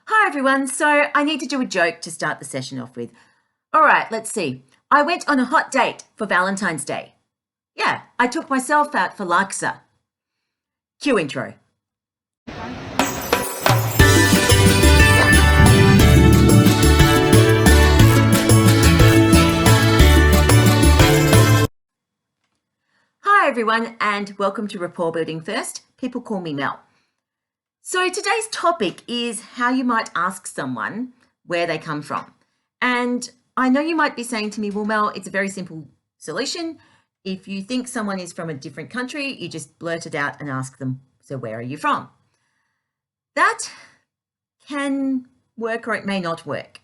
Hi everyone, so I need to do a joke to start the session off with. All right, let's see. I went on a hot date for Valentine's Day. Yeah, I took myself out for laksa. Cue intro. Hi everyone, and welcome to Rapport Building First. People call me Mel. So today's topic is how you might ask someone where they come from. And I know you might be saying to me, well, Mel, it's a very simple solution. If you think someone is from a different country, you just blurt it out and ask them, so where are you from? That can work or it may not work.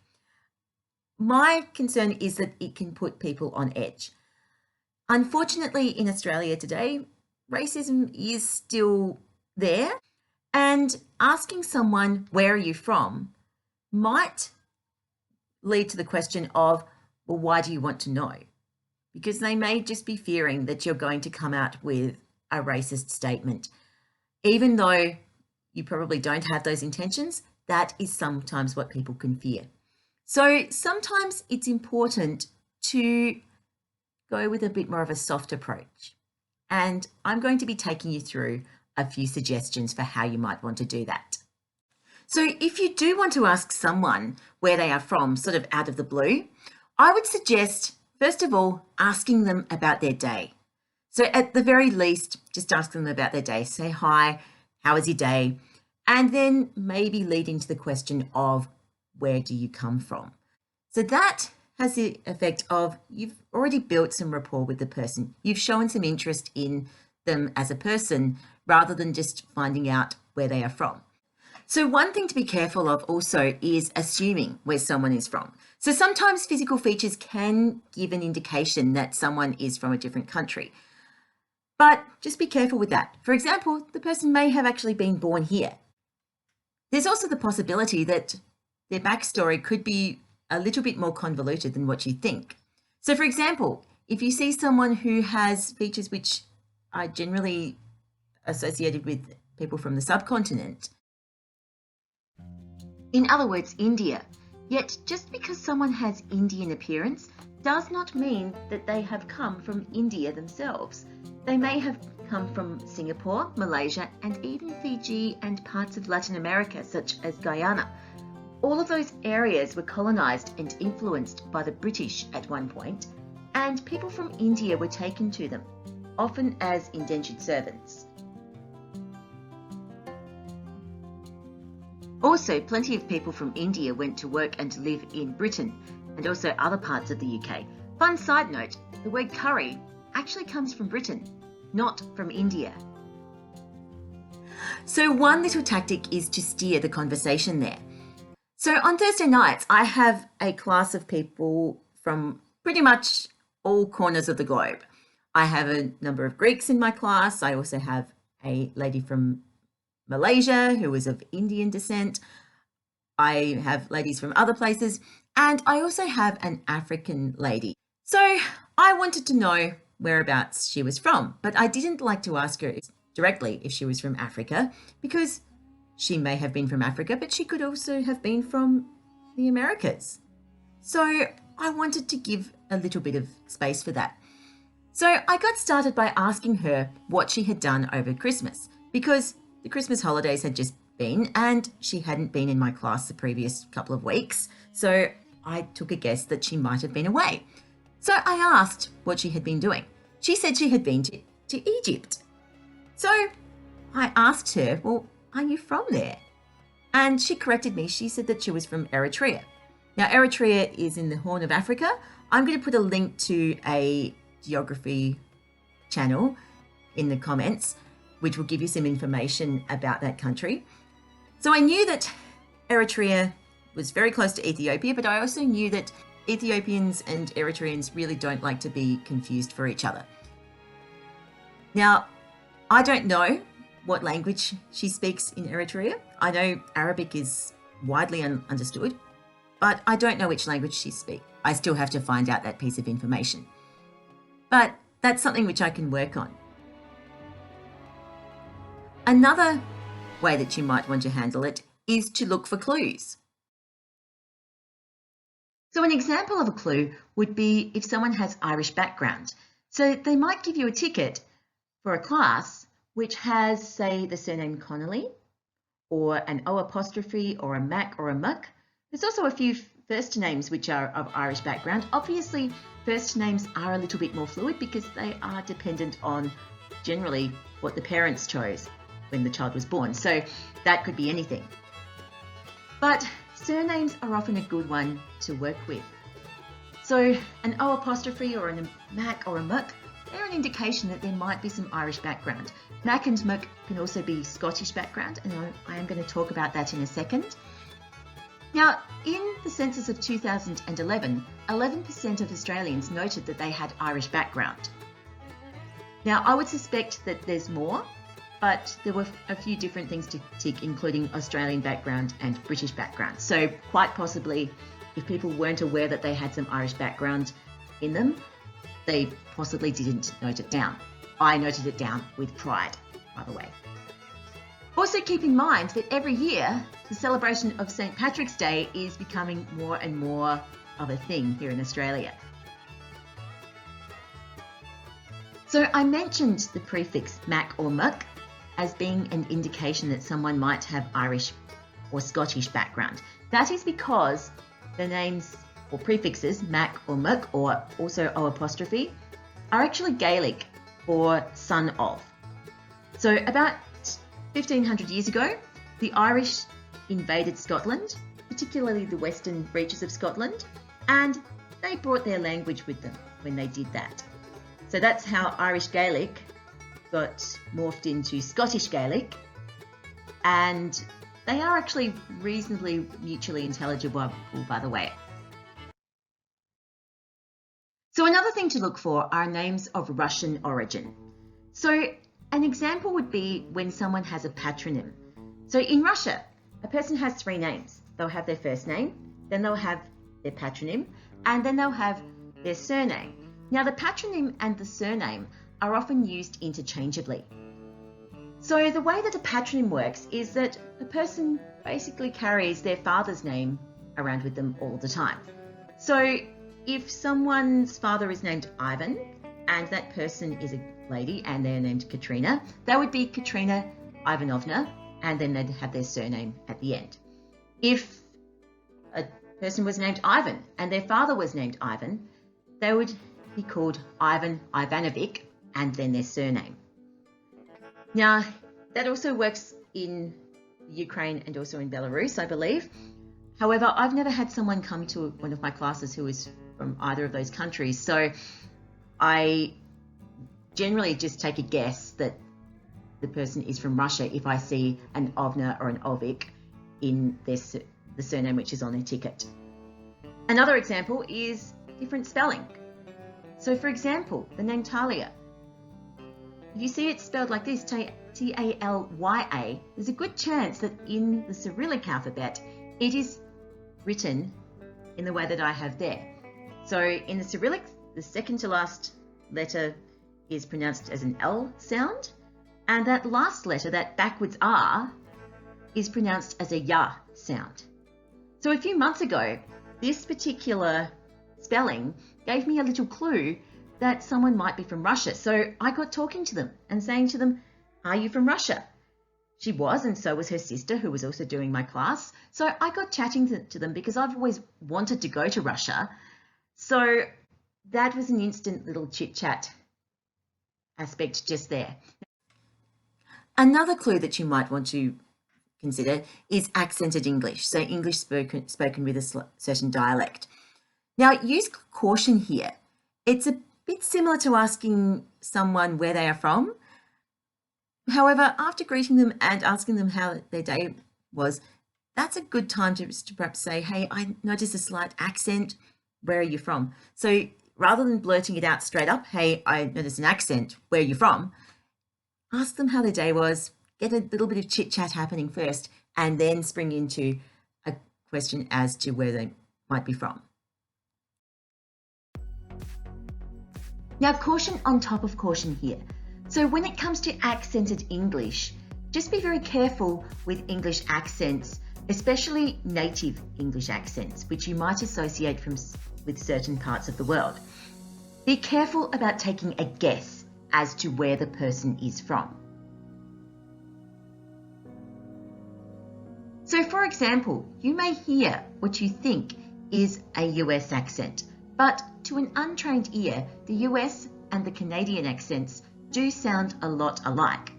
My concern is that it can put people on edge. Unfortunately, in Australia today, racism is still there. And asking someone, where are you from, might lead to the question of, well, why do you want to know? Because they may just be fearing that you're going to come out with a racist statement. Even though you probably don't have those intentions, that is sometimes what people can fear. So sometimes it's important to go with a bit more of a soft approach. And I'm going to be taking you through a few suggestions for how you might want to do that. So if you do want to ask someone where they are from, sort of out of the blue, I would suggest, first of all, asking them about their day. So at the very least, just ask them about their day. Say, hi, how was your day? And then maybe lead into the question of, where do you come from? So that has the effect of you've already built some rapport with the person. You've shown some interest in them as a person rather than just finding out where they are from. So one thing to be careful of also is assuming where someone is from. So sometimes physical features can give an indication that someone is from a different country, but just be careful with that. For example, the person may have actually been born here. There's also the possibility that their backstory could be a little bit more convoluted than what you think. So for example, if you see someone who has features which are generally associated with people from the subcontinent, in other words, India, yet just because someone has Indian appearance does not mean that they have come from India themselves. They may have come from Singapore, Malaysia, and even Fiji and parts of Latin America, such as Guyana. All of those areas were colonised and influenced by the British at one point, and people from India were taken to them, often as indentured servants. Also, plenty of people from India went to work and live in Britain and also other parts of the UK. Fun side note, the word curry actually comes from Britain, not from India. So one little tactic is to steer the conversation there. So on Thursday nights, I have a class of people from pretty much all corners of the globe. I have a number of Greeks in my class. I also have a lady from Malaysia who is of Indian descent. I have ladies from other places, and I also have an African lady. So I wanted to know whereabouts she was from, but I didn't like to ask her directly if she was from Africa, because she may have been from Africa, but she could also have been from the Americas. So I wanted to give a little bit of space for that. So I got started by asking her what she had done over Christmas, because the Christmas holidays had just been and she hadn't been in my class the previous couple of weeks. So I took a guess that she might have been away. So I asked what she had been doing. She said she had been to Egypt. So I asked her, well, are you from there? And she corrected me. She said that she was from Eritrea. Now, Eritrea is in the Horn of Africa. I'm going to put a link to a geography channel in the comments, which will give you some information about that country. So I knew that Eritrea was very close to Ethiopia, but I also knew that Ethiopians and Eritreans really don't like to be confused for each other. Now, I don't know what language she speaks in Eritrea. I know Arabic is widely understood, but I don't know which language she speaks. I still have to find out that piece of information. But that's something which I can work on. Another way that you might want to handle it is to look for clues. So an example of a clue would be if someone has Irish background. So they might give you a ticket for a class which has, say, the surname Connolly, or an O apostrophe, or a Mac, or a Muck. There's also a few first names which are of Irish background. Obviously, first names are a little bit more fluid because they are dependent on generally what the parents chose when the child was born. So that could be anything. But surnames are often a good one to work with. So an O apostrophe or a Mac or a Muck, they're an indication that there might be some Irish background. Mac and Muck can also be Scottish background, and I am going to talk about that in a second. Now, in the census of 2011, 11% of Australians noted that they had Irish background. Now, I would suspect that there's more, but there were a few different things to tick, including Australian background and British background. So quite possibly, if people weren't aware that they had some Irish background in them, they possibly didn't note it down. I noted it down with pride, by the way. Also keep in mind that every year, the celebration of St. Patrick's Day is becoming more and more of a thing here in Australia. So I mentioned the prefix Mac or Muck as being an indication that someone might have Irish or Scottish background. That is because the names or prefixes Mac or Muck, or also O apostrophe, are actually Gaelic for son of. So about 1500 years ago, the Irish invaded Scotland, particularly the western reaches of Scotland, and they brought their language with them when they did that. So that's how Irish Gaelic got morphed into Scottish Gaelic, and they are actually reasonably mutually intelligible, by the way. So another thing to look for are names of Russian origin. So an example would be when someone has a patronym. So in Russia, a person has three names. They'll have their first name, then they'll have their patronym, and then they'll have their surname. Now the patronym and the surname are often used interchangeably. So the way that a patronym works is that a person basically carries their father's name around with them all the time. So if someone's father is named Ivan and that person is a lady and they're named Katrina, that would be Katrina Ivanovna, and then they'd have their surname at the end. If a person was named Ivan and their father was named Ivan, they would be called Ivan Ivanovic and then their surname. Now, that also works in Ukraine and also in Belarus, I believe. However, I've never had someone come to one of my classes who is from either of those countries, so I generally just take a guess that the person is from Russia if I see an Ovna or an Ovic in the surname which is on their ticket. Another example is different spelling. So for example, the name Talia. If you see it spelled like this, Talya, there's a good chance that in the Cyrillic alphabet, it is written in the way that I have there. So in the Cyrillic, the second to last letter is pronounced as an L sound, and that last letter, that backwards R, is pronounced as a Ya sound. So a few months ago, this particular spelling gave me a little clue that someone might be from Russia. So I got talking to them and saying to them, "Are you from Russia?" She was, and so was her sister, who was also doing my class. So I got chatting to them because I've always wanted to go to Russia. So that was an instant little chit-chat aspect just there. Another clue that you might want to consider is accented English, so English spoken with a certain dialect. Now, use caution here. It's a bit similar to asking someone where they are from. However, after greeting them and asking them how their day was, that's a good time to perhaps say, "Hey, I noticed a slight accent. Where are you from?" So rather than blurting it out straight up, "Hey, I noticed an accent. Where are you from?" Ask them how their day was, get a little bit of chit chat happening first, and then spring into a question as to where they might be from. Now, caution on top of caution here. So when it comes to accented English, just be very careful with English accents especially native English accents, which you might associate with certain parts of the world. Be careful about taking a guess as to where the person is from. So, for example, you may hear what you think is a US accent, but to an untrained ear, the US and the Canadian accents do sound a lot alike.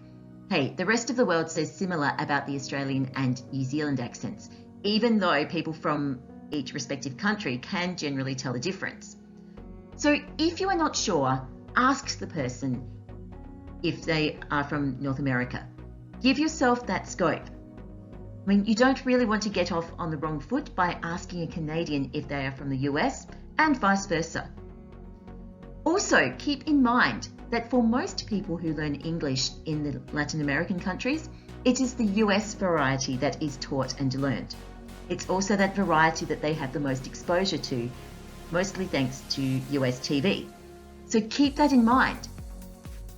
Hey, the rest of the world says similar about the Australian and New Zealand accents, even though people from each respective country can generally tell the difference. So if you are not sure, ask the person if they are from North America. Give yourself that scope. I mean, you don't really want to get off on the wrong foot by asking a Canadian if they are from the US and vice versa. Also, keep in mind that for most people who learn English in the Latin American countries, it is the US variety that is taught and learned. It's also that variety that they have the most exposure to, mostly thanks to US TV. So keep that in mind.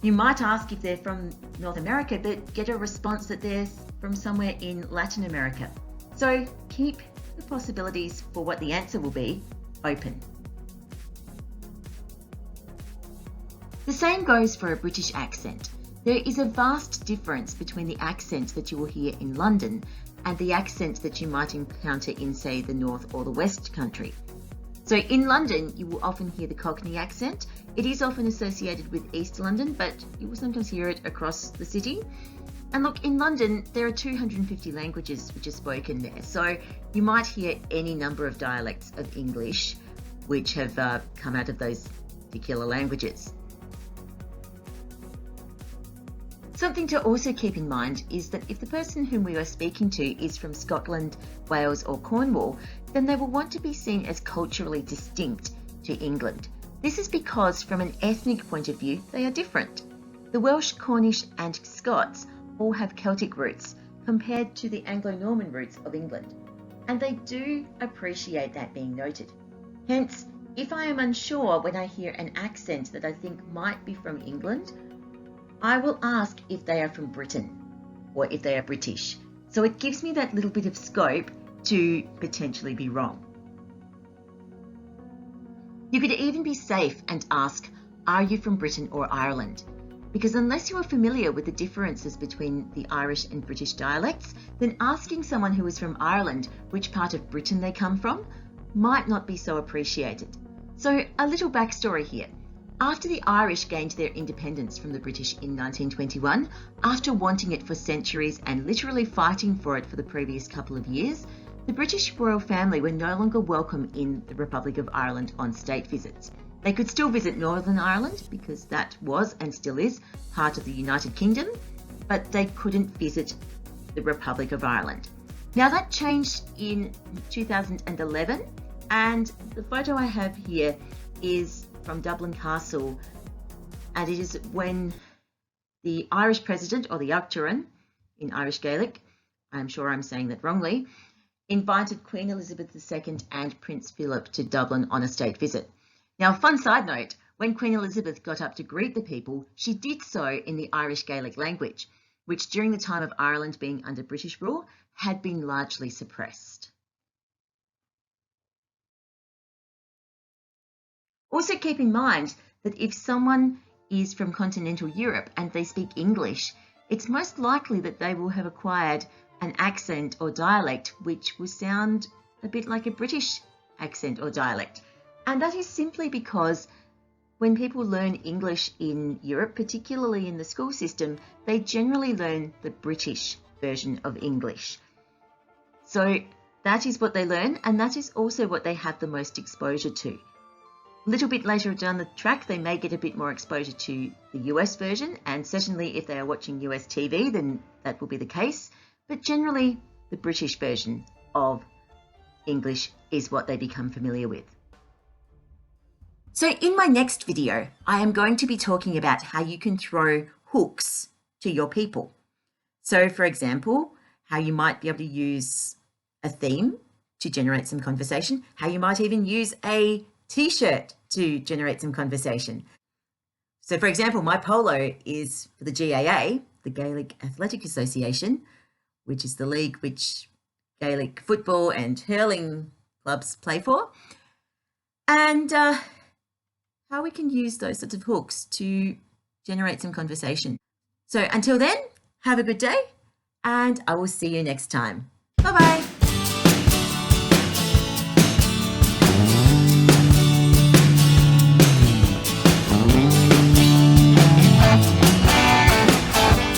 You might ask if they're from North America, but get a response that they're from somewhere in Latin America. So keep the possibilities for what the answer will be open. The same goes for a British accent. There is a vast difference between the accent that you will hear in London and the accent that you might encounter in, say, the North or the West country. So in London, you will often hear the Cockney accent. It is often associated with East London, but you will sometimes hear it across the city. And look, in London, there are 250 languages which are spoken there. So you might hear any number of dialects of English which have come out of those particular languages. Something to also keep in mind is that if the person whom we are speaking to is from Scotland, Wales or Cornwall, then they will want to be seen as culturally distinct to England. This is because from an ethnic point of view, they are different. The Welsh, Cornish and Scots all have Celtic roots compared to the Anglo-Norman roots of England, and they do appreciate that being noted. Hence, if I am unsure when I hear an accent that I think might be from England, I will ask if they are from Britain or if they are British. So it gives me that little bit of scope to potentially be wrong. You could even be safe and ask, are you from Britain or Ireland? Because unless you are familiar with the differences between the Irish and British dialects, then asking someone who is from Ireland which part of Britain they come from might not be so appreciated. So a little backstory here. After the Irish gained their independence from the British in 1921, after wanting it for centuries and literally fighting for it for the previous couple of years, the British royal family were no longer welcome in the Republic of Ireland on state visits. They could still visit Northern Ireland because that was and still is part of the United Kingdom, but they couldn't visit the Republic of Ireland. Now that changed in 2011, and the photo I have here is from Dublin Castle, and it is when the Irish president, or the Uachtaráin in Irish Gaelic, I'm sure I'm saying that wrongly, invited Queen Elizabeth II and Prince Philip to Dublin on a state visit. Now, fun side note, when Queen Elizabeth got up to greet the people, she did so in the Irish Gaelic language, which during the time of Ireland being under British rule had been largely suppressed. Also keep in mind that if someone is from continental Europe and they speak English, it's most likely that they will have acquired an accent or dialect which will sound a bit like a British accent or dialect. And that is simply because when people learn English in Europe, particularly in the school system, they generally learn the British version of English. So that is what they learn, and that is also what they have the most exposure to. A little bit later down the track, they may get a bit more exposure to the US version, and certainly if they are watching US TV, then that will be the case. But generally, the British version of English is what they become familiar with. So in my next video, I am going to be talking about how you can throw hooks to your people. So for example, how you might be able to use a theme to generate some conversation, how you might even use a t-shirt to generate some conversation. So for example, my polo is for the GAA, the Gaelic Athletic Association, which is the league which Gaelic football and hurling clubs play for, and how we can use those sorts of hooks to generate some conversation. So until then, have a good day, and I will see you next time. Bye-bye.